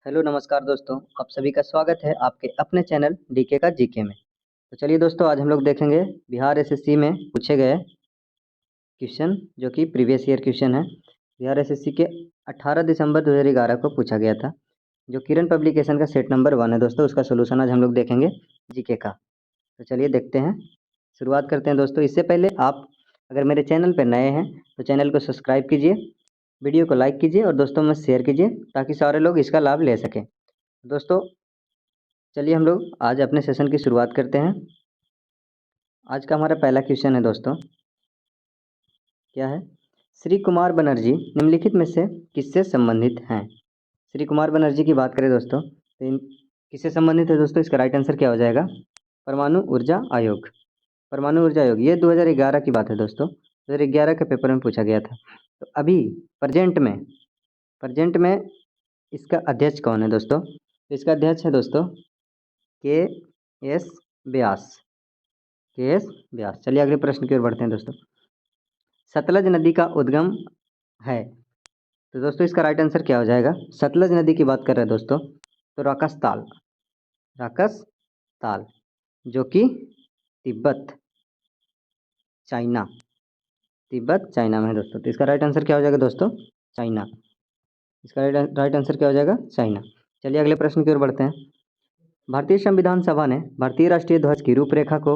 Hello नमस्कार दोस्तों, आप सभी का स्वागत है आपके अपने चैनल डीके का जीके में। तो चलिए दोस्तों, आज हम लोग देखेंगे बिहार एसएससी में पूछे गए क्वेश्चन, जो कि प्रीवियस ईयर क्वेश्चन है। बिहार एसएससी के 18 दिसंबर 2011 को पूछा गया था, जो किरण पब्लिकेशन का सेट नंबर 1 है दोस्तों। उसका सोल्यूशन आज हम लोग देखेंगे जीके का। तो चलिए देखते हैं, शुरुआत करते हैं दोस्तों। इससे पहले आप अगर मेरे चैनल पर नए हैं तो चैनल को सब्सक्राइब कीजिए, वीडियो को लाइक कीजिए और दोस्तों में शेयर कीजिए ताकि सारे लोग इसका लाभ ले सकें। दोस्तों चलिए हम लोग आज अपने सेशन की शुरुआत करते हैं। आज का हमारा पहला क्वेश्चन है दोस्तों, क्या है? श्री कुमार बनर्जी निम्नलिखित में से किससे संबंधित हैं? श्री कुमार बनर्जी की बात करें दोस्तों तो किससे संबंधित है दोस्तों? इसका राइट आंसर क्या हो जाएगा? परमाणु ऊर्जा आयोग। परमाणु ऊर्जा आयोग ये 2011 की बात है दोस्तों। 2011 के पेपर में पूछा गया था। तो अभी प्रजेंट में इसका अध्यक्ष कौन है दोस्तों? तो इसका अध्यक्ष है दोस्तों के एस व्यास। चलिए अगले प्रश्न की ओर बढ़ते हैं दोस्तों। सतलज नदी का उद्गम है, तो दोस्तों इसका राइट आंसर क्या हो जाएगा? सतलज नदी की बात कर रहे हैं दोस्तों तो राकस ताल, जो कि तिब्बत चाइना में है दोस्तों। तो इसका राइट आंसर क्या हो जाएगा दोस्तों? चाइना। इसका राइट आंसर क्या हो जाएगा? चाइना। चलिए अगले प्रश्न की ओर बढ़ते हैं। भारतीय संविधान सभा ने भारतीय राष्ट्रीय ध्वज की रूपरेखा को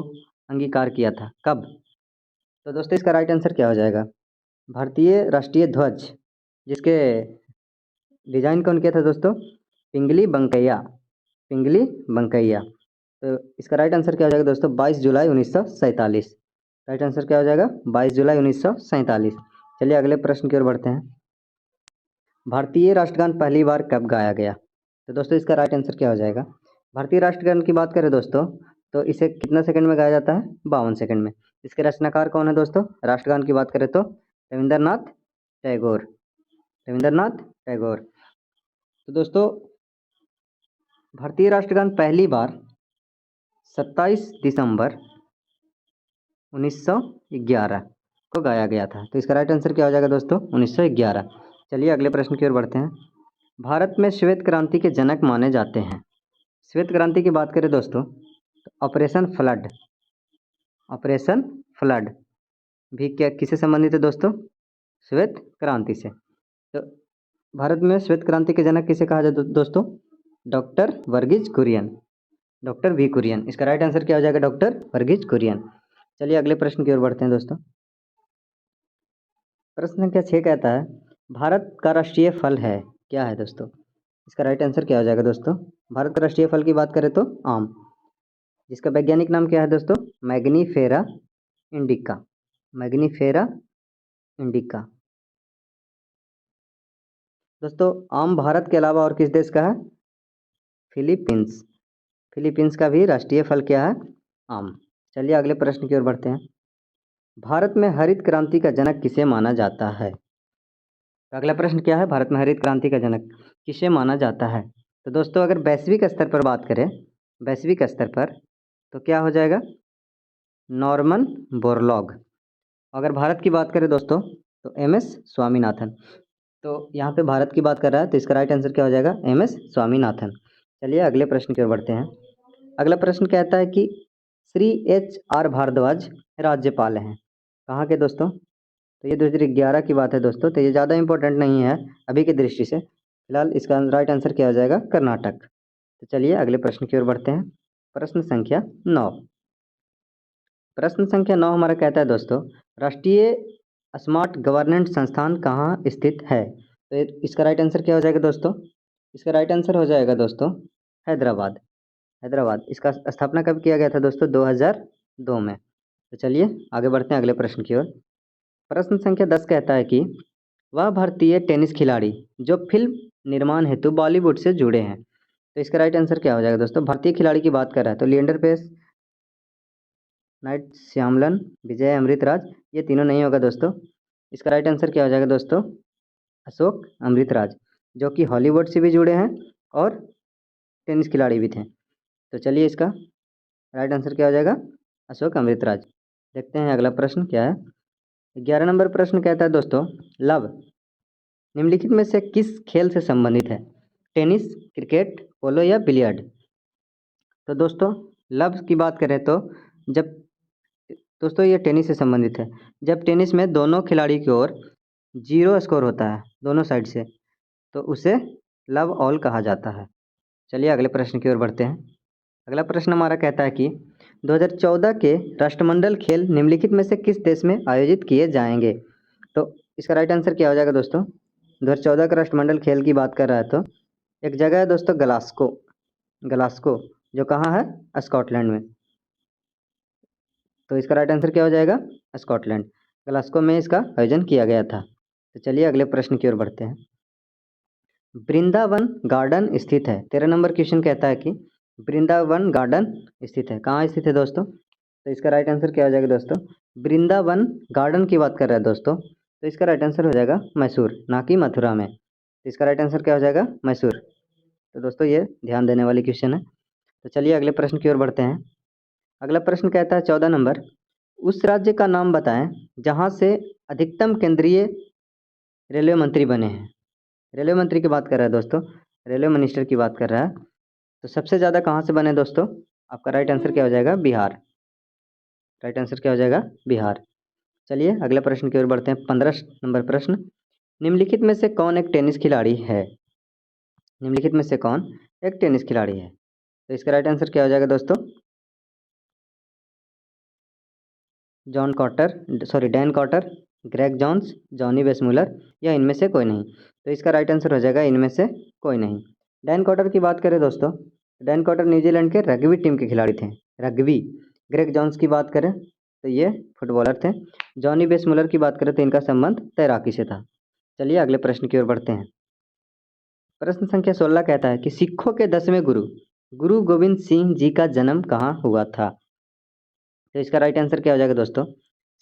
अंगीकार किया था, कब? तो दोस्तों इसका राइट आंसर क्या हो जाएगा? भारतीय राष्ट्रीय ध्वज जिसके डिजाइन कौन किया था दोस्तों? पिंगली बंकैया। तो इसका राइट आंसर क्या हो जाएगा दोस्तों? 22 जुलाई 1947। राइट आंसर क्या हो जाएगा? 22 जुलाई 1947। चलिए अगले प्रश्न की ओर बढ़ते हैं। भारतीय राष्ट्रगान पहली बार कब गाया गया? तो दोस्तों इसका राइट आंसर क्या हो जाएगा? भारतीय राष्ट्रगान की बात करें दोस्तों तो इसे कितना सेकंड में गाया जाता है? 52 सेकंड में। इसके रचनाकार कौन है दोस्तों? राष्ट्रगान की बात करें तो रविंद्रनाथ टैगोर। तो दोस्तों भारतीय राष्ट्रगान पहली बार 27 दिसंबर 1911 को गाया गया था। तो इसका राइट आंसर क्या हो जाएगा दोस्तों? 1911। चलिए अगले प्रश्न की ओर बढ़ते हैं। भारत में श्वेत क्रांति के जनक माने जाते हैं। श्वेत क्रांति की बात करें दोस्तों तो ऑपरेशन फ्लड भी क्या किससे संबंधित है दोस्तों? श्वेत क्रांति से। तो भारत में श्वेत क्रांति के जनक किसे कहा जाता है दोस्तों? Doctor V Kurien. इसका राइट आंसर क्या हो जाएगा? डॉक्टर वर्गीज कुरियन। चलिए अगले प्रश्न की ओर बढ़ते हैं दोस्तों। प्रश्न संख्या 6 कहता है भारत का राष्ट्रीय फल है, क्या है दोस्तों? इसका राइट आंसर क्या हो जाएगा दोस्तों? भारत का राष्ट्रीय फल की बात करें तो आम, जिसका वैज्ञानिक नाम क्या है दोस्तों? Mangifera indica. दोस्तों आम भारत के अलावा और किस देश का है? फिलीपींस का भी राष्ट्रीय फल क्या है? आम। चलिए अगले प्रश्न की ओर बढ़ते हैं। भारत में हरित क्रांति का जनक किसे माना जाता है? तो अगला प्रश्न क्या है? भारत में हरित क्रांति का जनक किसे माना जाता है? तो दोस्तों अगर वैश्विक स्तर पर बात करें, तो क्या हो जाएगा? Norman Borlaug. अगर भारत की बात करें दोस्तों तो एमएस स्वामीनाथन। तो यहाँ पे भारत की बात कर रहा है तो इसका राइट आंसर क्या हो जाएगा? एमएस स्वामीनाथन। चलिए अगले प्रश्न की ओर बढ़ते हैं। अगला प्रश्न कहता है कि श्री HR भारद्वाज राज्यपाल हैं, कहाँ के दोस्तों? तो ये 2011 की बात है दोस्तों, तो ये ज़्यादा इंपॉर्टेंट नहीं है अभी की दृष्टि से। फिलहाल इसका राइट आंसर क्या हो जाएगा? कर्नाटक। तो चलिए अगले प्रश्न की ओर बढ़ते हैं। प्रश्न संख्या 9 हमारा कहता है दोस्तों राष्ट्रीय स्मार्ट गवर्नेंस संस्थान कहाँ स्थित है? तो इसका राइट आंसर क्या हो जाएगा दोस्तों? इसका राइट आंसर हो जाएगा दोस्तों हैदराबाद। इसका स्थापना कब किया गया था दोस्तों? 2002 में। तो चलिए आगे बढ़ते हैं अगले प्रश्न की ओर। प्रश्न संख्या 10 कहता है कि वह भारतीय टेनिस खिलाड़ी जो फिल्म निर्माण हेतु बॉलीवुड से जुड़े हैं। तो इसका राइट आंसर क्या हो जाएगा दोस्तों? भारतीय खिलाड़ी की बात कर रहा है तो लिएंडर पेस, नाइट श्यामलन, विजय अमृतराज, ये तीनों नहीं होगा दोस्तों। इसका राइट आंसर क्या हो जाएगा दोस्तों? अशोक अमृतराज, जो कि हॉलीवुड से भी जुड़े हैं और टेनिस खिलाड़ी भी थे। तो चलिए इसका राइट आंसर क्या हो जाएगा? अशोक अमृतराज। देखते हैं अगला प्रश्न क्या है। 11 नंबर प्रश्न कहता है दोस्तों लव निम्नलिखित में से किस खेल से संबंधित है? टेनिस, क्रिकेट, पोलो या बिलियर्ड। तो दोस्तों लफ्ज़ की बात करें तो जब दोस्तों ये टेनिस से संबंधित है। जब टेनिस में दोनों खिलाड़ी की ओर 0 स्कोर होता है दोनों साइड से, तो उसे लव ऑल कहा जाता है। चलिए अगले प्रश्न की ओर बढ़ते हैं। अगला प्रश्न हमारा कहता है कि 2014 के राष्ट्रमंडल खेल निम्नलिखित में से किस देश में आयोजित किए जाएंगे। तो इसका राइट आंसर क्या हो जाएगा दोस्तों? 2014 का राष्ट्रमंडल खेल की बात कर रहा है तो एक जगह है दोस्तों ग्लासगो, ग्लासगो जो कहाँ है? स्कॉटलैंड में। तो इसका राइट आंसर क्या हो जाएगा? स्कॉटलैंड, ग्लासगो में इसका आयोजन किया गया था। तो चलिए अगले प्रश्न की ओर बढ़ते हैं। वृंदावन गार्डन स्थित है। 13 नंबर क्वेश्चन कहता है कि वृंदावन गार्डन स्थित है। कहाँ स्थित है दोस्तों? तो इसका राइट आंसर क्या हो जाएगा दोस्तों? वृंदावन गार्डन की बात कर रहा है दोस्तों, तो इसका राइट आंसर हो जाएगा मैसूर, ना कि मथुरा में। तो इसका राइट आंसर क्या हो जाएगा? मैसूर। तो दोस्तों ये ध्यान देने वाली क्वेश्चन है। तो चलिए अगले प्रश्न की ओर बढ़ते हैं। अगला प्रश्न कहता है 14 नंबर, उस राज्य का नाम बताएं जहां से अधिकतम केंद्रीय रेलवे मंत्री बने हैं। रेलवे मंत्री की बात कर रहा है दोस्तों, रेलवे मिनिस्टर की बात कर रहा है। तो सबसे ज़्यादा कहाँ से बने दोस्तों? आपका राइट आंसर क्या हो जाएगा? बिहार। राइट आंसर क्या हो जाएगा? बिहार। चलिए अगले प्रश्न की ओर बढ़ते हैं। 15 नंबर प्रश्न, निम्नलिखित में से कौन एक टेनिस खिलाड़ी है? निम्नलिखित में से कौन एक टेनिस खिलाड़ी है? तो इसका राइट आंसर क्या हो जाएगा दोस्तों? John Cotter, sorry Dan Cotter, Greg Johns, Johnny Weissmuller या इनमें से कोई नहीं। तो इसका राइट आंसर हो जाएगा इनमें से कोई नहीं। डैन कॉटर की बात करें दोस्तों, डैन कॉटर न्यूजीलैंड के रग्बी टीम के खिलाड़ी थे, रग्बी। ग्रेग जॉन्स की बात करें तो ये फुटबॉलर थे। जॉनी वेसमुलर की बात करें तो इनका संबंध तैराकी से था। चलिए अगले प्रश्न की ओर बढ़ते हैं। प्रश्न संख्या 16 कहता है कि सिखों के 10वें गुरु गुरु गोविंद सिंह जी का जन्म कहाँ हुआ था? तो इसका राइट आंसर क्या हो जाएगा दोस्तों?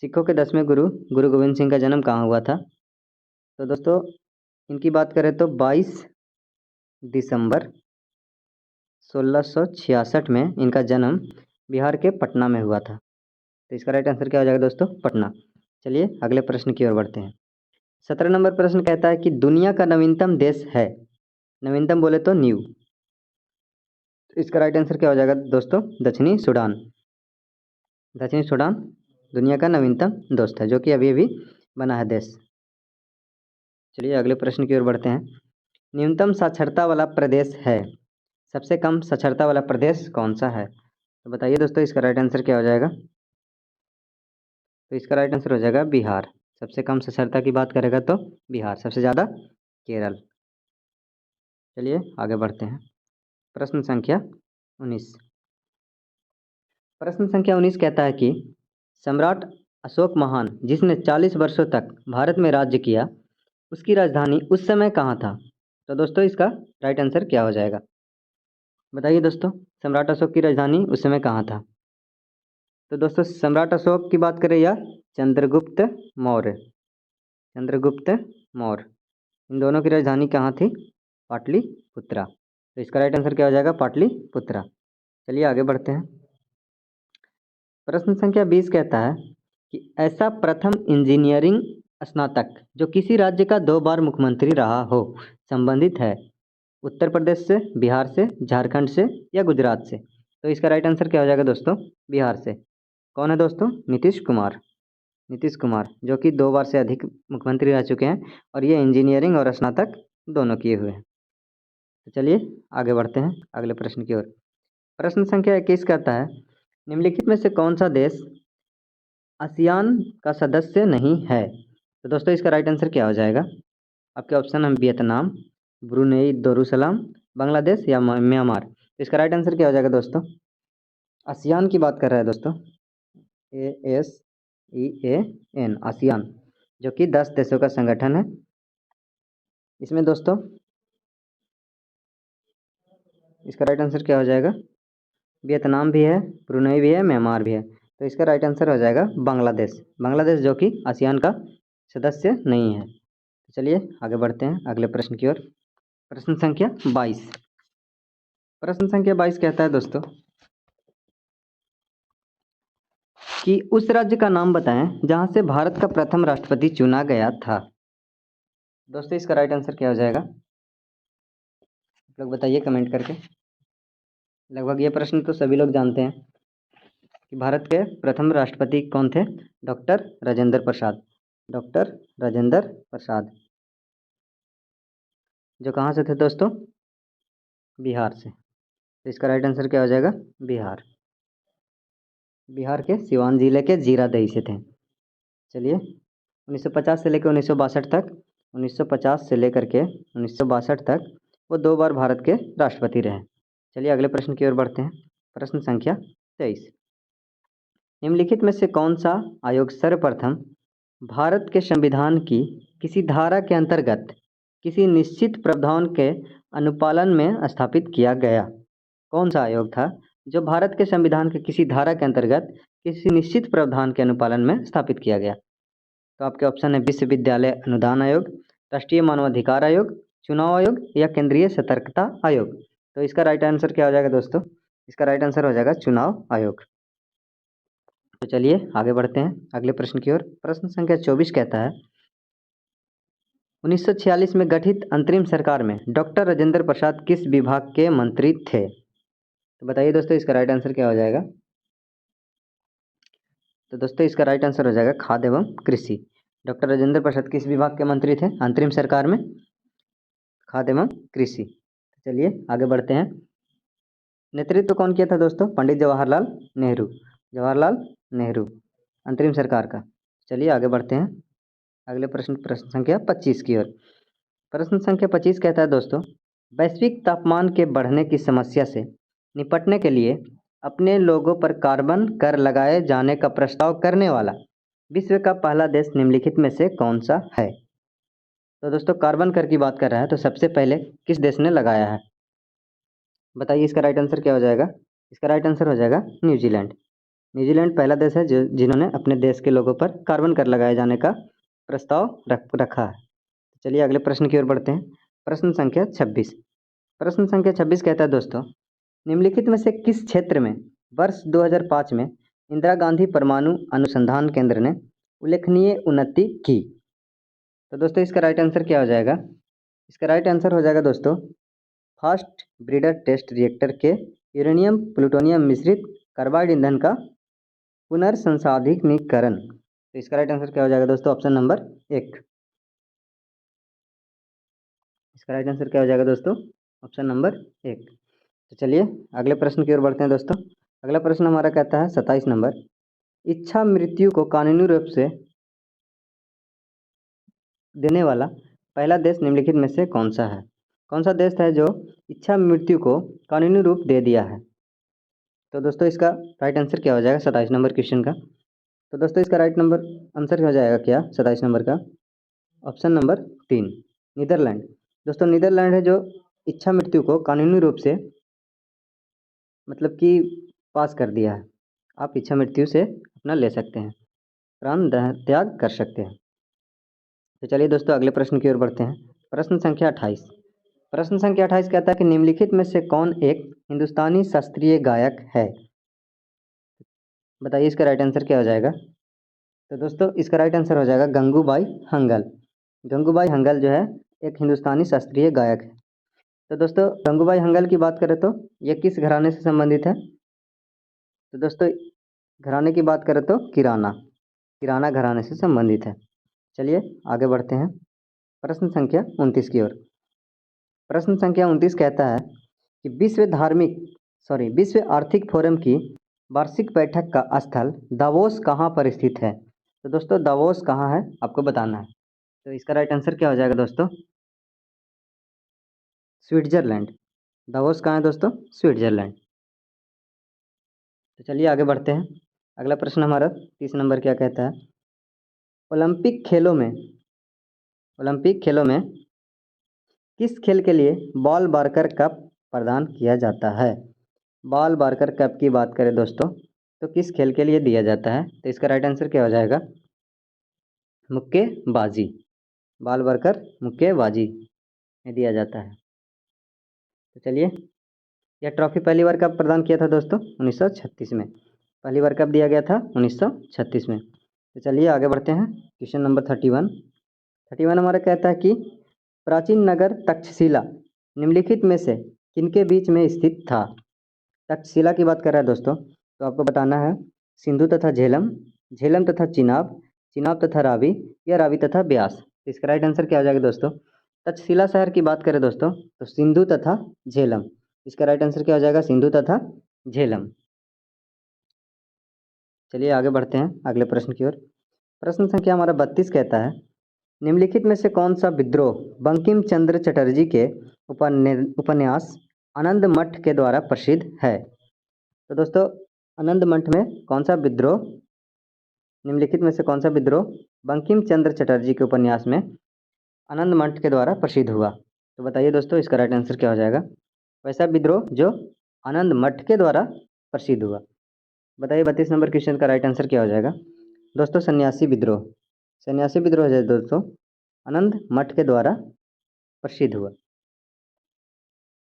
सिखों के 10वें गुरु गुरु गोविंद सिंह का जन्म कहाँ हुआ था? तो दोस्तों इनकी बात करें तो 22 दिसंबर 1666 में इनका जन्म बिहार के पटना में हुआ था। तो इसका राइट आंसर क्या हो जाएगा दोस्तों? पटना। चलिए अगले प्रश्न की ओर बढ़ते हैं। 17 नंबर प्रश्न कहता है कि दुनिया का नवीनतम देश है। नवीनतम बोले तो न्यू। इसका राइट आंसर क्या हो जाएगा दोस्तों? दक्षिणी सूडान। दक्षिणी सूडान दुनिया का नवीनतम दोस्त है, जो कि अभी अभी बना है देश। चलिए अगले प्रश्न की ओर बढ़ते हैं। न्यूनतम साक्षरता वाला प्रदेश है, सबसे कम साक्षरता वाला प्रदेश कौन सा है? तो बताइए दोस्तों इसका राइट आंसर क्या हो जाएगा? तो इसका राइट आंसर हो जाएगा बिहार। सबसे कम साक्षरता की बात करेगा तो बिहार, सबसे ज़्यादा केरल। चलिए आगे बढ़ते हैं। प्रश्न संख्या 19। प्रश्न संख्या 19 कहता है कि सम्राट अशोक महान जिसने 40 वर्षों तक भारत में राज्य किया, उसकी राजधानी उस समय कहाँ था? तो दोस्तों इसका राइट आंसर क्या हो जाएगा? बताइए दोस्तों, सम्राट अशोक की राजधानी उस समय कहाँ था? तो दोस्तों सम्राट अशोक की बात करें या चंद्रगुप्त मौर्य, चंद्रगुप्त मौर्य, इन दोनों की राजधानी कहाँ थी? पाटलिपुत्रा। तो इसका राइट आंसर क्या हो जाएगा? पाटलिपुत्रा। चलिए आगे बढ़ते हैं। प्रश्न संख्या 20 कहता है कि ऐसा प्रथम इंजीनियरिंग स्नातक जो किसी राज्य का 2 बार मुख्यमंत्री रहा हो संबंधित है उत्तर प्रदेश से, बिहार से, झारखंड से या गुजरात से। तो इसका राइट आंसर क्या हो जाएगा दोस्तों? बिहार से। कौन है दोस्तों? नीतीश कुमार। नीतीश कुमार जो कि 2 बार से अधिक मुख्यमंत्री रह चुके हैं और ये इंजीनियरिंग और स्नातक दोनों किए हुए हैं। तो चलिए आगे बढ़ते हैं अगले प्रश्न की ओर। प्रश्न संख्या 21 कहता है निम्नलिखित में से कौन सा देश आसियान का सदस्य नहीं है? तो दोस्तों इसका राइट आंसर क्या हो जाएगा? आपके ऑप्शन हैं वियतनाम, ब्रुनेई दारुसलाम, बांग्लादेश या म्यांमार। तो इसका राइट आंसर क्या हो जाएगा दोस्तों? आसियान की बात कर रहा है दोस्तों, ASEAN, आसियान, जो कि 10 देशों का संगठन है। इसमें दोस्तों इसका राइट आंसर क्या हो जाएगा? वियतनाम भी है, ब्रुनेई भी है, म्यांमार भी है। तो इसका राइट आंसर हो जाएगा बांग्लादेश। बांग्लादेश जो कि आसियान का सदस्य नहीं है। तो चलिए आगे बढ़ते हैं अगले प्रश्न की ओर। प्रश्न संख्या 22। प्रश्न संख्या 22 कहता है दोस्तों कि उस राज्य का नाम बताएं जहां से भारत का प्रथम राष्ट्रपति चुना गया था। दोस्तों इसका राइट आंसर क्या हो जाएगा? लोग बताइए कमेंट करके। लगभग ये प्रश्न तो सभी लोग जानते हैं कि भारत के प्रथम राष्ट्रपति कौन थे? डॉक्टर राजेंद्र प्रसाद। डॉक्टर राजेंद्र प्रसाद जो कहाँ से थे दोस्तों? बिहार से। तो इसका राइट आंसर क्या हो जाएगा? बिहार। बिहार के सिवान जिले के जीरादेई से थे। चलिए 1950 से लेकर 1962 तक 1950 से लेकर के 1962 तक वो 2 बार भारत के राष्ट्रपति रहे। चलिए अगले प्रश्न की ओर बढ़ते हैं। प्रश्न संख्या 23। निम्नलिखित में से कौन सा आयोग सर्वप्रथम भारत के संविधान की किसी धारा के अंतर्गत किसी निश्चित प्रावधान के अनुपालन में स्थापित किया गया? कौन सा आयोग था जो भारत के संविधान के किसी धारा के अंतर्गत किसी निश्चित प्रावधान के अनुपालन में स्थापित किया गया? तो आपके ऑप्शन है विश्वविद्यालय अनुदान आयोग, राष्ट्रीय मानवाधिकार आयोग, चुनाव आयोग या केंद्रीय सतर्कता आयोग। तो इसका राइट आंसर क्या हो जाएगा दोस्तों? इसका राइट आंसर हो जाएगा चुनाव आयोग। तो चलिए आगे बढ़ते हैं अगले प्रश्न की ओर। प्रश्न संख्या 24 कहता है 1946 में गठित अंतरिम सरकार में डॉक्टर राजेंद्र प्रसाद किस विभाग के मंत्री थे? तो बताइए दोस्तों इसका राइट आंसर क्या हो जाएगा? तो दोस्तों इसका राइट आंसर हो जाएगा खाद्य एवं कृषि। डॉक्टर राजेंद्र प्रसाद किस विभाग के मंत्री थे अंतरिम सरकार में? खाद्य एवं कृषि। चलिए आगे बढ़ते हैं। नेतृत्व कौन किया था दोस्तों? पंडित जवाहरलाल नेहरू। जवाहरलाल नेहरू अंतरिम सरकार का। चलिए आगे बढ़ते हैं अगले प्रश्न संख्या 25 की ओर। प्रश्न संख्या 25 कहता है दोस्तों वैश्विक तापमान के बढ़ने की समस्या से निपटने के लिए अपने लोगों पर कार्बन कर लगाए जाने का प्रस्ताव करने वाला विश्व का पहला देश निम्नलिखित में से कौन सा है? तो दोस्तों कार्बन कर की बात कर रहा है तो सबसे पहले किस देश ने लगाया है? बताइए इसका राइट आंसर क्या हो जाएगा? इसका राइट आंसर हो जाएगा न्यूजीलैंड। न्यूजीलैंड पहला देश है जिन्होंने अपने देश के लोगों पर कार्बन कर लगाए जाने का प्रस्ताव रखा है। चलिए अगले प्रश्न की ओर बढ़ते हैं। प्रश्न संख्या 26। प्रश्न संख्या 26 कहता है दोस्तों निम्नलिखित में से किस क्षेत्र में वर्ष 2005 में इंदिरा गांधी परमाणु अनुसंधान केंद्र ने उल्लेखनीय उन्नति की? तो दोस्तों इसका राइट आंसर क्या हो जाएगा? इसका राइट आंसर हो जाएगा दोस्तों फास्ट ब्रीडर टेस्ट रिएक्टर के यूरेनियम प्लूटोनियम मिश्रित कार्बाइड ईंधन का पुनर्संसाधिकरण। तो इसका राइट आंसर क्या हो जाएगा दोस्तों? Option number 1। इसका राइट आंसर क्या हो जाएगा दोस्तों? Option number 1। तो चलिए अगले प्रश्न की ओर बढ़ते हैं दोस्तों। अगला प्रश्न हमारा कहता है 27 नंबर इच्छा मृत्यु को कानूनी रूप से देने वाला पहला देश निम्नलिखित में से कौन सा है? कौन सा देश है जो इच्छा मृत्यु को कानूनी रूप दे दिया है? तो दोस्तों इसका राइट आंसर क्या हो जाएगा 27 नंबर क्वेश्चन का? तो दोस्तों इसका राइट नंबर आंसर हो जाएगा क्या 27 नंबर का? Option number 3 Netherlands. दोस्तों नीदरलैंड है जो इच्छा मृत्यु को कानूनी रूप से मतलब कि पास कर दिया है। आप इच्छा मृत्यु से अपना ले सकते हैं, प्राण त्याग कर सकते हैं। तो चलिए दोस्तों अगले प्रश्न की ओर बढ़ते हैं। प्रश्न संख्या 28। प्रश्न संख्या 28 कहता है कि निम्नलिखित में से कौन एक हिंदुस्तानी शास्त्रीय गायक है? बताइए इसका राइट आंसर क्या हो जाएगा? तो दोस्तों इसका राइट आंसर हो जाएगा गंगूबाई हंगल। गंगूबाई हंगल जो है एक हिंदुस्तानी शास्त्रीय गायक है। तो दोस्तों गंगूबाई हंगल की बात करें तो ये किस घराने से संबंधित है? तो दोस्तों घराने की बात करें तो किराना घराने से संबंधित है। चलिए आगे बढ़ते हैं प्रश्न संख्या 29 की ओर। प्रश्न संख्या 29 कहता है कि विश्व आर्थिक फोरम की वार्षिक बैठक का स्थल दावोस कहाँ पर स्थित है? तो दोस्तों दावोस कहाँ है आपको बताना है। तो इसका राइट आंसर क्या हो जाएगा दोस्तों? स्विट्जरलैंड। दावोस कहाँ है दोस्तों? स्विट्जरलैंड। तो चलिए आगे बढ़ते हैं। अगला प्रश्न हमारा 30 नंबर क्या कहता है ओलंपिक खेलों में किस खेल के लिए बॉल बारकर कप प्रदान किया जाता है? बॉल बारकर कप की बात करें दोस्तों तो किस खेल के लिए दिया जाता है? तो इसका राइट आंसर क्या हो जाएगा? मुक्केबाजी। बॉल बारकर मुक्केबाजी में दिया जाता है। तो चलिए यह ट्रॉफी पहली बार कब प्रदान किया था दोस्तों? 1936 में। पहली बार कब दिया गया था? 1936 में। तो चलिए आगे बढ़ते हैं क्वेश्चन नंबर 31 हमारा कहता है कि प्राचीन नगर तक्षशिला निम्नलिखित में से किनके बीच में स्थित था? तक्षशिला की बात कर रहा है दोस्तों, तो आपको बताना है सिंधु तथा झेलम, झेलम तथा चिनाब, चिनाब तथा रावी, या रावी तथा ब्यास। इसका राइट आंसर क्या हो जाएगा दोस्तों? तक्षशिला शहर की बात करें दोस्तों तो सिंधु तथा झेलम। इसका राइट आंसर क्या हो जाएगा? सिंधु तथा झेलम। चलिए आगे बढ़ते हैं अगले प्रश्न की ओर। प्रश्न संख्या हमारा 32 कहता है, निम्नलिखित में से कौन सा विद्रोह बंकिम चंद्र चटर्जी के उपन्यास आनंद मठ के द्वारा प्रसिद्ध है? तो दोस्तों आनंद मठ में कौन सा विद्रोह, निम्नलिखित में से कौन सा विद्रोह बंकिम चंद्र चटर्जी के उपन्यास में आनंद मठ के द्वारा प्रसिद्ध हुआ? तो बताइए दोस्तों इसका राइट आंसर क्या हो जाएगा? वैसा विद्रोह जो आनंद मठ के द्वारा प्रसिद्ध हुआ। बताइए 32 नंबर क्वेश्चन का राइट आंसर क्या हो जाएगा? दोस्तों सन्यासी विद्रोह, सन्यासी विद्रोह है दोस्तों आनंद मठ के द्वारा प्रसिद्ध हुआ।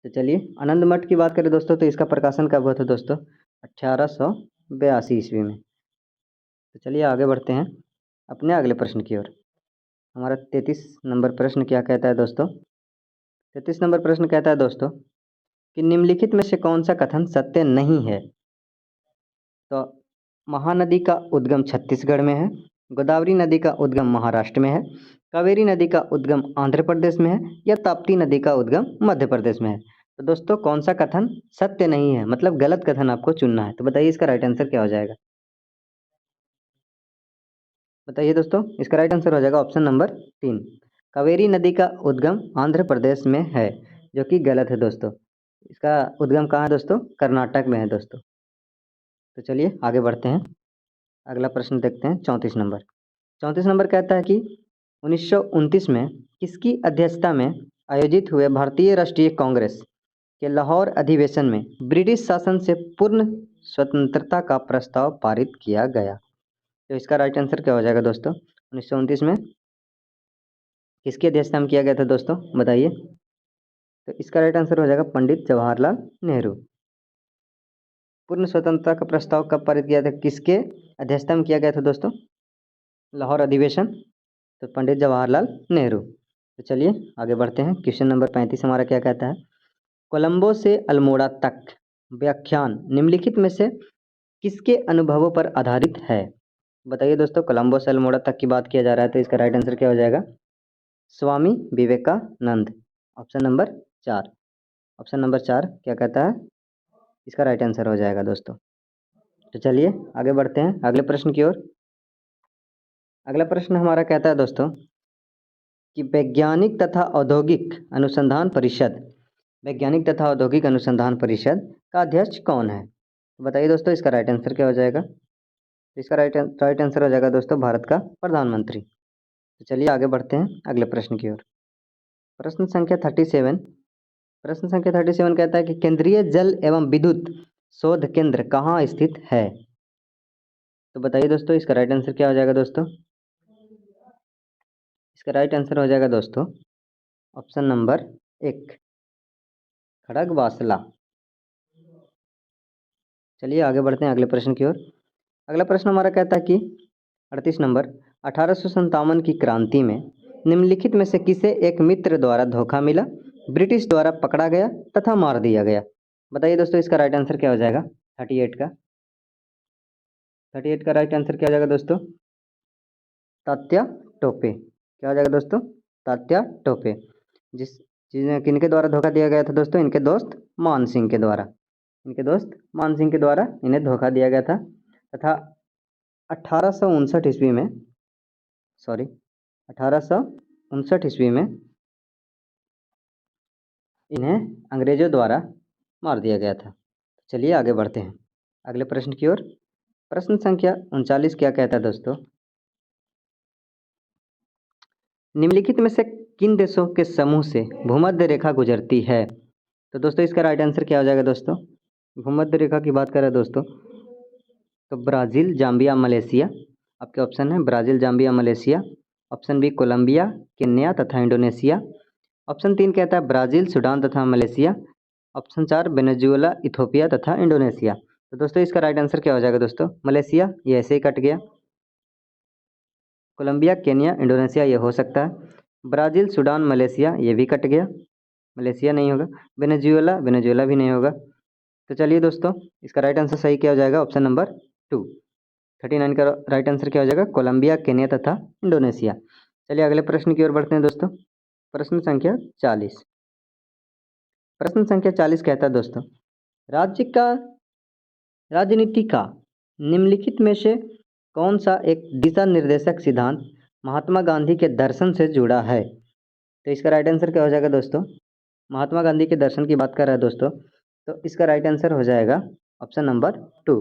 तो चलिए आनंद मठ की बात करें दोस्तों तो इसका प्रकाशन कब हुआ था दोस्तों? 1882 ईस्वी में। तो चलिए आगे बढ़ते हैं अपने अगले प्रश्न की ओर। हमारा 33 नंबर प्रश्न क्या कहता है दोस्तों? 33 नंबर प्रश्न कहता है दोस्तों कि निम्नलिखित में से कौन सा कथन सत्य नहीं है? तो महानदी का उद्गम छत्तीसगढ़ में है, गोदावरी नदी का उद्गम महाराष्ट्र में है, कावेरी नदी का उद्गम आंध्र प्रदेश में है, या ताप्ती नदी का उद्गम मध्य प्रदेश में है। तो दोस्तों कौन सा कथन सत्य नहीं है, मतलब गलत कथन आपको चुनना है। तो बताइए इसका राइट आंसर क्या हो जाएगा? बताइए दोस्तों इसका राइट आंसर हो जाएगा ऑप्शन नंबर 3, कावेरी नदी का उद्गम आंध्र प्रदेश में है, जो कि गलत है दोस्तों। इसका उद्गम कहाँ है दोस्तों? कर्नाटक में है दोस्तों। तो चलिए आगे बढ़ते हैं अगला प्रश्न देखते हैं 34 नंबर। 34 नंबर कहता है कि 1929 में किसकी अध्यक्षता में आयोजित हुए भारतीय राष्ट्रीय कांग्रेस के लाहौर अधिवेशन में ब्रिटिश शासन से पूर्ण स्वतंत्रता का प्रस्ताव पारित किया गया? तो इसका राइट आंसर क्या हो जाएगा दोस्तों? 1929 में किसकी अध्यक्षता में किया गया था दोस्तों? बताइए। तो इसका राइट आंसर हो जाएगा पंडित जवाहरलाल नेहरू। पूर्ण स्वतंत्रता का प्रस्ताव कब पारित किया था, किसके अध्यक्षता में किया गया था दोस्तों? लाहौर अधिवेशन, तो पंडित जवाहरलाल नेहरू। तो चलिए आगे बढ़ते हैं। क्वेश्चन नंबर 35 हमारा क्या कहता है? कोलंबो से अल्मोड़ा तक व्याख्यान निम्नलिखित में से किसके अनुभवों पर आधारित है? बताइए दोस्तों कोलंबो से अल्मोड़ा तक की बात किया जा रहा है, तो इसका राइट आंसर क्या हो जाएगा? Swami Vivekananda. Option number 4, option number 4 क्या कहता है? इसका राइट आंसर हो जाएगा दोस्तों। तो चलिए आगे बढ़ते हैं अगले प्रश्न की ओर। अगला प्रश्न हमारा कहता है दोस्तों कि वैज्ञानिक तथा औद्योगिक अनुसंधान परिषद, वैज्ञानिक तथा औद्योगिक अनुसंधान परिषद का अध्यक्ष कौन है? तो बताइए दोस्तों इसका राइट आंसर क्या हो जाएगा? तो इसका राइट आंसर हो जाएगा दोस्तों भारत का प्रधानमंत्री। तो चलिए आगे बढ़ते हैं अगले प्रश्न की ओर। प्रश्न संख्या 37, प्रश्न संख्या 37 कहता है कि केंद्रीय जल एवं विद्युत शोध केंद्र कहाँ स्थित है? तो बताइए दोस्तों इसका राइट आंसर क्या हो जाएगा दोस्तों? इसका राइट आंसर हो जाएगा दोस्तों ऑप्शन नंबर 1, खड़गवासला। चलिए आगे बढ़ते हैं अगले प्रश्न की ओर। अगला प्रश्न हमारा कहता है कि 38 नंबर, 1857 की क्रांति में निम्नलिखित में से किसे एक मित्र द्वारा धोखा मिला, ब्रिटिश द्वारा पकड़ा गया तथा मार दिया गया? बताइए दोस्तों इसका राइट आंसर क्या हो जाएगा? 38 का राइट आंसर क्या हो जाएगा दोस्तों? तात्या टोपे। क्या हो जाएगा दोस्तों? तात्या टोपे। जिन्हें किनके द्वारा धोखा दिया गया था दोस्तों? इनके दोस्त मान सिंह के द्वारा, इनके दोस्त मान सिंह के द्वारा इन्हें धोखा दिया गया था तथा 1859 ईस्वी में, सॉरी 1859 ईस्वी में इन्हें अंग्रेजों द्वारा मार दिया गया था। चलिए आगे बढ़ते हैं अगले प्रश्न की ओर। प्रश्न संख्या 39 क्या कहता है दोस्तों? निम्नलिखित में से किन देशों के समूह से भूमध्य रेखा गुजरती है? तो दोस्तों इसका राइट आंसर क्या हो जाएगा दोस्तों? भूमध्य रेखा की बात करें दोस्तों तो ब्राज़ील, जाम्बिया, मलेशिया। आपके ऑप्शन है Brazil, Zambia, Malaysia. Option B Colombia, Kenya तथा इंडोनेशिया। ऑप्शन 3 कहता है ब्राज़ील, सूडान तथा मलेशिया। ऑप्शन 4 वेनेजुएला, इथोपिया तथा इंडोनेशिया। तो दोस्तों इसका राइट आंसर क्या हो जाएगा दोस्तों? मलेशिया, ये ऐसे ही कट गया। कोलंबिया, केन्या, इंडोनेशिया ये हो सकता है। ब्राज़ील, सूडान, मलेशिया ये भी कट गया। मलेशिया नहीं होगा। वेनेजुएला, वेनेजुएला भी नहीं होगा। तो चलिए दोस्तों, इसका राइट आंसर सही क्या हो जाएगा? Option number 2। 39 का राइट आंसर क्या हो जाएगा? कोलंबिया, केन्या तथा इंडोनेशिया। चलिए अगले प्रश्न की ओर बढ़ते हैं दोस्तों। प्रश्न संख्या 40। प्रश्न संख्या 40 कहता है दोस्तों, राज्य का राजनीति का निम्नलिखित में से कौन सा एक दिशा निर्देशक सिद्धांत महात्मा गांधी के दर्शन से जुड़ा है? तो इसका राइट आंसर क्या हो जाएगा दोस्तों? महात्मा गांधी के दर्शन की बात कर रहा है दोस्तों, तो इसका राइट आंसर हो जाएगा ऑप्शन नंबर 2,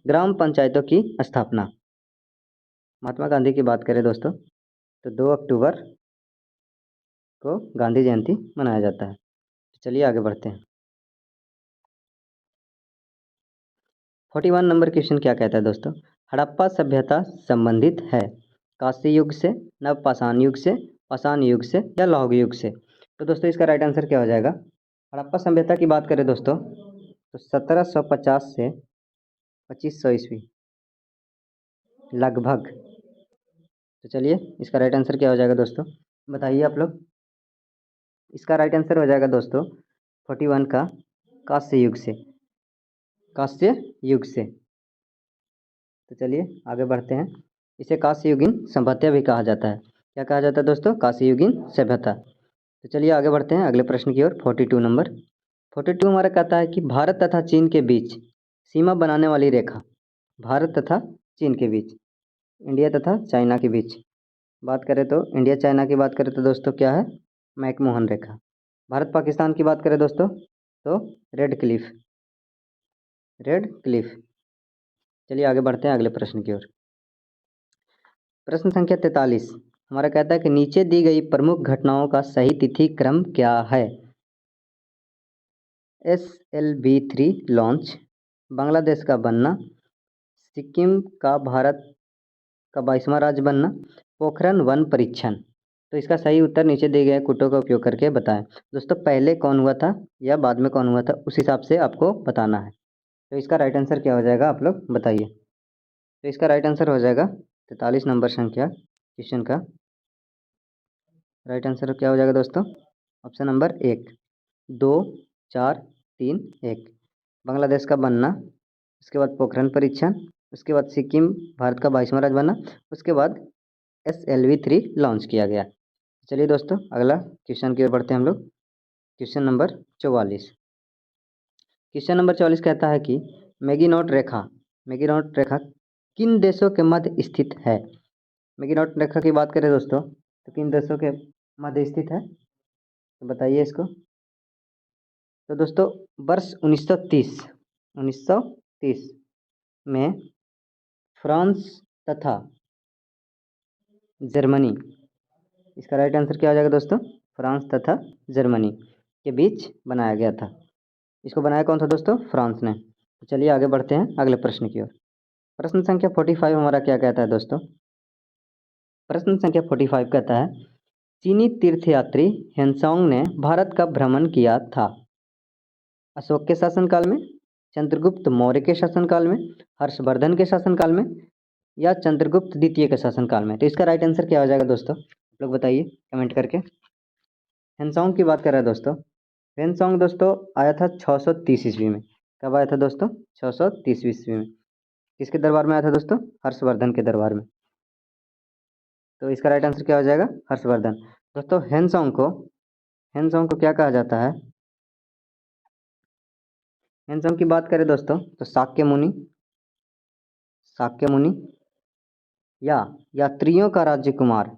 ग्राम पंचायतों की स्थापना। महात्मा गांधी की बात करें दोस्तों, तो 2 अक्टूबर को गांधी जयंती मनाया जाता है। तो चलिए आगे बढ़ते हैं। 41 नंबर क्वेश्चन क्या कहता है दोस्तों? हड़प्पा सभ्यता संबंधित है कांस्य युग से, नवपाषाण युग से, पाषाण युग से या लौह युग से? तो दोस्तों इसका राइट आंसर क्या हो जाएगा? हड़प्पा सभ्यता की बात करें दोस्तों, तो 1750 से 2500 ईस्वी लगभग। तो चलिए इसका राइट आंसर क्या हो जाएगा दोस्तों? बताइए आप लोग। इसका राइट आंसर हो जाएगा दोस्तों 41 का कांस्य युग से, कांस्य युग से। तो चलिए आगे बढ़ते हैं। इसे कांस्य युगीन सभ्यता भी कहा जाता है। क्या कहा जाता है दोस्तों? कांस्य युगीन सभ्यता। तो चलिए आगे बढ़ते हैं अगले प्रश्न की ओर। 42 नंबर। 42 हमारा कहता है कि भारत तथा चीन के बीच सीमा बनाने वाली रेखा, भारत तथा चीन के बीच, इंडिया तथा चाइना के बीच बात करें तो, इंडिया चाइना की बात करें तो दोस्तों क्या है? मैकमोहन रेखा। भारत पाकिस्तान की बात करें दोस्तों, तो रेड क्लिफ, रेड क्लिफ। चलिए आगे बढ़ते हैं अगले प्रश्न की ओर। प्रश्न संख्या 43 हमारा कहता है कि नीचे दी गई प्रमुख घटनाओं का सही तिथि क्रम क्या है? SLV3 लॉन्च, बांग्लादेश का बनना, सिक्किम का भारत का 22वां राज्य बनना, पोखरण वन परीक्षण। तो इसका सही उत्तर नीचे दिए गए कुटों का उपयोग करके बताएं। दोस्तों पहले कौन हुआ था या बाद में कौन हुआ था, उस हिसाब से आपको बताना है। तो इसका राइट आंसर क्या हो जाएगा, आप लोग बताइए। तो इसका राइट आंसर हो जाएगा 43 नंबर संख्या क्वेश्चन का राइट आंसर क्या हो जाएगा दोस्तों? Option number 1, 2, 4, 3, 1। बांग्लादेश का बनना, उसके बाद पोखरण परीक्षण, उसके बाद सिक्किम भारत का 22वां राज्य बना, उसके बाद SLV3 लॉन्च किया गया। चलिए दोस्तों अगला क्वेश्चन की ओर बढ़ते हैं हम लोग। Question number 44। क्वेश्चन नंबर 44 कहता है कि मैगीनोट रेखा, मैगीनोट रेखा किन देशों के मध्य स्थित है? मैगीनोट रेखा की बात करें दोस्तों, तो किन देशों के मध्य स्थित है? तो बताइए इसको। तो दोस्तों वर्ष 1930 में फ्रांस तथा जर्मनी, इसका राइट आंसर क्या हो जाएगा दोस्तों? फ्रांस तथा जर्मनी के बीच बनाया गया था। इसको बनाया कौन था दोस्तों? फ्रांस ने। तो चलिए आगे बढ़ते हैं अगले प्रश्न की ओर। प्रश्न संख्या 45 हमारा क्या कहता है दोस्तों? प्रश्न संख्या 45 कहता है चीनी तीर्थयात्री हेनसोंग ने भारत का भ्रमण किया था अशोक के शासनकाल में, चंद्रगुप्त मौर्य के शासनकाल में, हर्षवर्धन के शासनकाल में या चंद्रगुप्त द्वितीय के शासनकाल में? तो इसका राइट आंसर क्या हो जाएगा दोस्तों? आप लोग बताइए कमेंट करके। हेनसोंग की बात कर रहा है दोस्तों। हेनसोंग दोस्तों आया था 630 ईस्वी में। कब आया था दोस्तों? 630 ईस्वी में। किसके दरबार में आया था दोस्तों? हर्षवर्धन के दरबार में। तो इसका राइट आंसर क्या हो जाएगा? हर्षवर्धन। दोस्तों हेनसोंग को क्या कहा जाता है? हेनसोंग की बात करें दोस्तों तो शाक्य मुनि, शाक्य मुनि या यात्रियों का राजकुमार,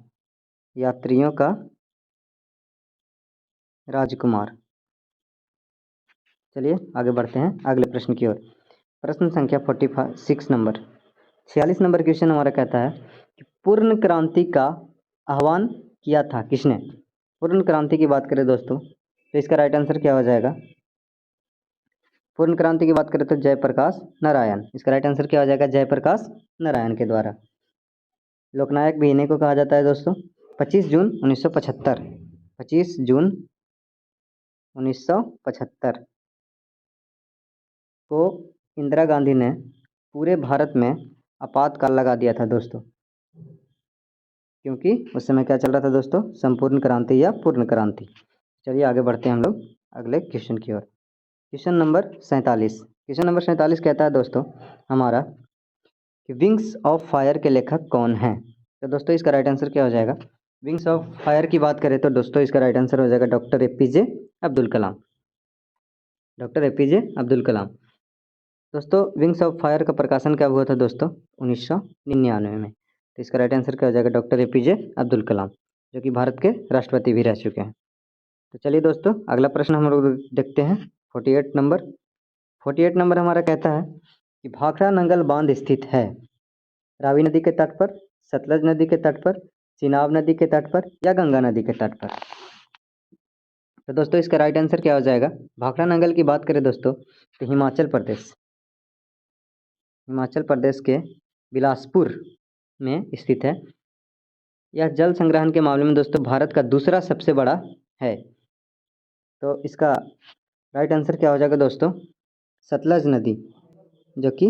यात्रियों का राजकुमार। चलिए आगे बढ़ते हैं अगले प्रश्न की ओर। प्रश्न संख्या 46 नंबर, 46 नंबर क्वेश्चन हमारा कहता है कि पूर्ण क्रांति का आह्वान किया था किसने? पूर्ण क्रांति की बात करें दोस्तों तो इसका राइट आंसर क्या हो जाएगा? पूर्ण क्रांति की बात करें तो जयप्रकाश नारायण। इसका राइट आंसर क्या हो जाएगा? जयप्रकाश नारायण के द्वारा। लोकनायक भी इन्हीं को कहा जाता है दोस्तों। 25 जून 1975, 25 जून 1975 को इंदिरा गांधी ने पूरे भारत में आपातकाल लगा दिया था दोस्तों, क्योंकि उस समय क्या चल रहा था दोस्तों? संपूर्ण क्रांति या पूर्ण क्रांति। चलिए आगे बढ़ते हैं हम लोग अगले क्वेश्चन की ओर। Question number 47। क्वेश्चन नंबर 47 कहता है दोस्तों हमारा कि विंग्स ऑफ फायर के लेखक कौन हैं। तो दोस्तों इसका राइट आंसर क्या हो जाएगा। विंग्स ऑफ फायर की बात करें तो दोस्तों इसका राइट आंसर हो जाएगा doctor APJ Abdul Kalam. Doctor APJ Abdul Kalam. दोस्तों विंग्स ऑफ फायर का प्रकाशन कब हुआ था दोस्तों 1999 में। तो इसका राइट आंसर क्या हो जाएगा डॉक्टर एपीजे अब्दुल कलाम, जो कि भारत के राष्ट्रपति भी रह चुके हैं। तो चलिए दोस्तों अगला प्रश्न हम लोग देखते हैं 48 नंबर। 48 नंबर हमारा कहता है कि भाखड़ा नंगल बांध स्थित है रावी नदी के तट पर, सतलज नदी के तट पर, चिनाब नदी के तट पर या गंगा नदी के तट पर। तो दोस्तों इसका राइट आंसर क्या हो जाएगा। भाखड़ा नंगल की बात करें दोस्तों तो हिमाचल प्रदेश के बिलासपुर में स्थित है। यह जल संग्रहण के मामले में दोस्तों भारत का दूसरा सबसे बड़ा है। तो इसका राइट आंसर क्या हो जाएगा दोस्तों सतलज नदी, जो कि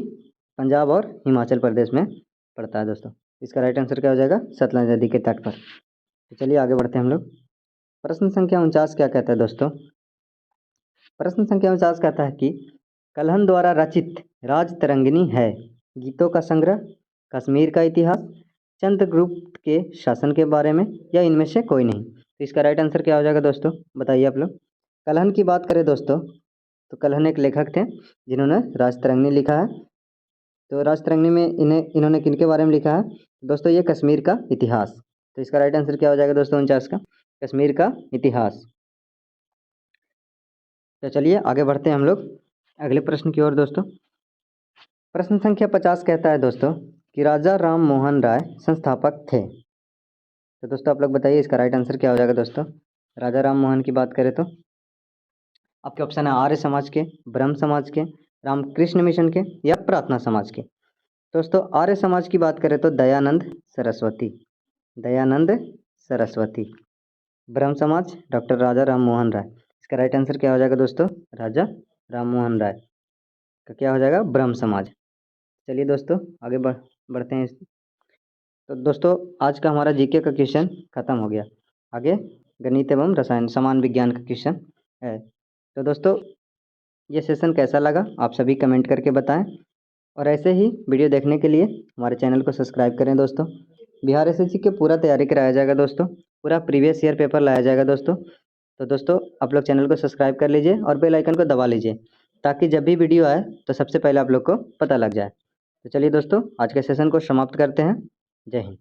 पंजाब और हिमाचल प्रदेश में पड़ता है दोस्तों। इसका राइट आंसर क्या हो जाएगा सतलज नदी के तट पर। तो चलिए आगे बढ़ते हैं हम लोग। प्रश्न संख्या 49 क्या कहता है दोस्तों। प्रश्न संख्या 49 कहता है कि कल्हन द्वारा रचित राज तरंगिणी है गीतों का संग्रह, कश्मीर का इतिहास, चंद्रगुप्त के शासन के बारे में या इनमें से कोई नहीं। तो इसका राइट आंसर क्या हो जाएगा दोस्तों बताइए आप लोग। कल्हन की बात करें दोस्तों तो कल्हन एक लेखक थे जिन्होंने राज तरंगिणी लिखा है। तो राज तरंगिणी में इन्होंने किनके बारे में लिखा है दोस्तों ये कश्मीर का इतिहास। तो इसका राइट आंसर क्या हो जाएगा दोस्तों 49 का कश्मीर का इतिहास। तो चलिए आगे बढ़ते हैं हम लोग अगले प्रश्न की ओर दोस्तों। प्रश्न संख्या 50 कहता है दोस्तों कि राजा राम मोहन राय संस्थापक थे। तो दोस्तों आप लोग बताइए इसका राइट आंसर क्या हो जाएगा दोस्तों। राजा राम मोहन की बात करें तो आपके ऑप्शन है आर्य समाज के, ब्रह्म समाज के, रामकृष्ण मिशन के या प्रार्थना समाज के। दोस्तों आर्य समाज की बात करें तो दयानंद सरस्वती। ब्रह्म समाज डॉक्टर राजा राम मोहन राय। इसका राइट आंसर क्या हो जाएगा दोस्तों राजा राम मोहन राय का क्या हो जाएगा ब्रह्म समाज। चलिए दोस्तों आगे बढ़ते हैं। तो दोस्तों आज का हमारा जीके का क्वेश्चन खत्म हो गया। आगे गणित एवं रसायन समान विज्ञान का क्वेश्चन है। तो दोस्तों ये सेशन कैसा लगा आप सभी कमेंट करके बताएं, और ऐसे ही वीडियो देखने के लिए हमारे चैनल को सब्सक्राइब करें दोस्तों। बिहार एसएससी के पूरा तैयारी कराया जाएगा दोस्तों, पूरा प्रीवियस ईयर पेपर लाया जाएगा दोस्तों। तो दोस्तों आप लोग चैनल को सब्सक्राइब कर लीजिए और बेल आइकन को दबा लीजिए ताकि जब भी वीडियो आए तो सबसे पहले आप लोग को पता लग जाए। तो चलिए दोस्तों आज के सेशन को समाप्त करते हैं। जय हिंद।